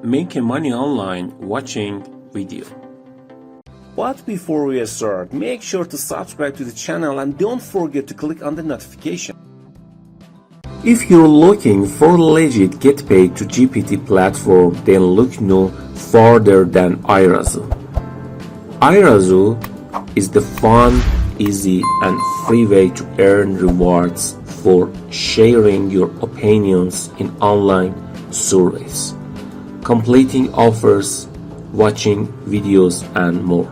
Making money online watching video. But before we start, make sure to subscribe to the channel and don't forget to click on the notification. If you're looking for legit get paid to GPT platform, then look no further than Irazu. Irazu is the fun, easy and free way to earn rewards for sharing your opinions in online surveys, completing offers, watching videos and more.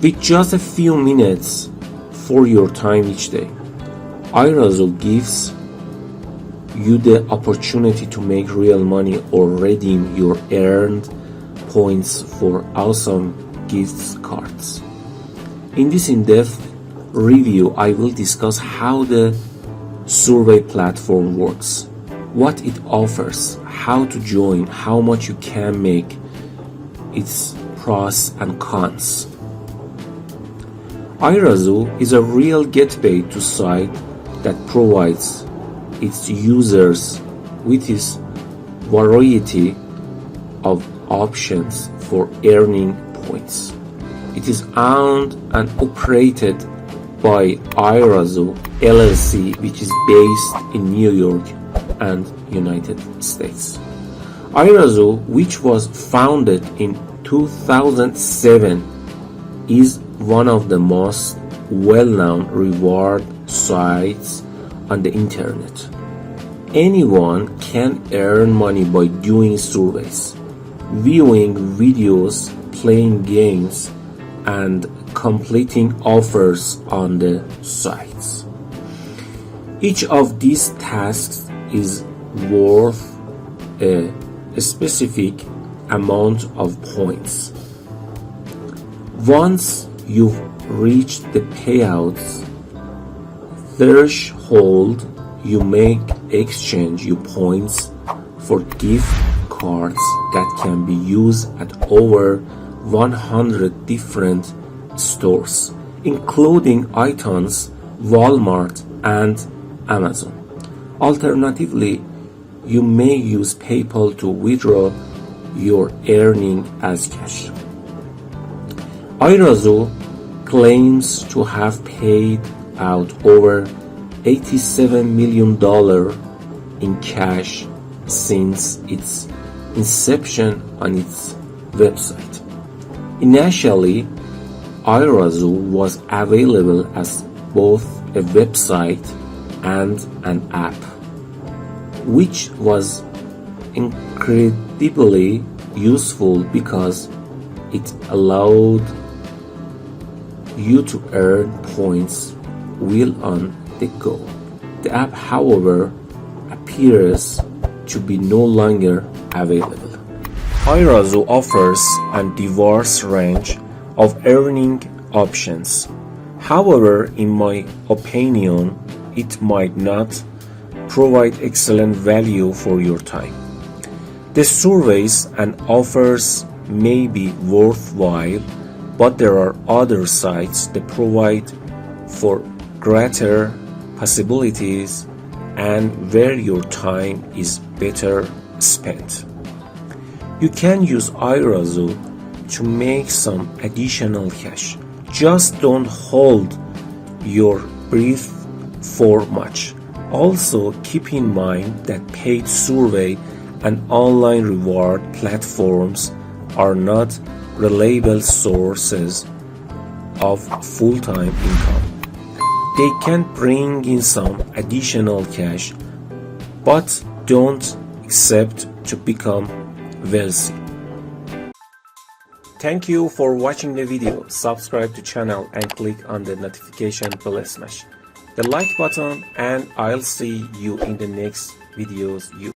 With just a few minutes for your time each day, Irazu gives you the opportunity to make real money or redeem your earned points for awesome gift cards. In this in-depth review, I will discuss how the survey platform works, what it offers, how to join, how much you can make, its pros and cons. Irazu is a real get-paid-to site that provides its users with its variety of options for earning points. It is owned and operated by Irazu LLC, which is based in New York and United States. Irazu, which was founded in 2007, is one of the most well-known reward sites on the internet. Anyone can earn money by doing surveys, viewing videos, playing games, and completing offers on the sites. Each of these tasks is worth a specific amount of points. Once you've reached the payouts threshold, you may exchange your points for gift cards that can be used at over 100 different stores, including iTunes, Walmart, and Amazon. Alternatively, you may use PayPal to withdraw your earning as cash. Irazu claims to have paid out over $87 million in cash since its inception on its website. Initially, Irazu was available as both a website and an app, which was incredibly useful because it allowed you to earn points while on the go. The app, however, appears to be no longer available. Irazu offers a diverse range of earning options. However, in my opinion, it might not provide excellent value for your time. The surveys and offers may be worthwhile, but there are other sites that provide for greater possibilities and where your time is better spent. You can use Irazu to make some additional cash. Just don't hold your breath for much. Also, keep in mind that paid survey and online reward platforms are not reliable sources of full-time income. They can bring in some additional cash, but don't expect to become wealthy. Thank you for watching the video. Subscribe to channel and click on the notification bell smash the like button, and I'll see you in the next videos.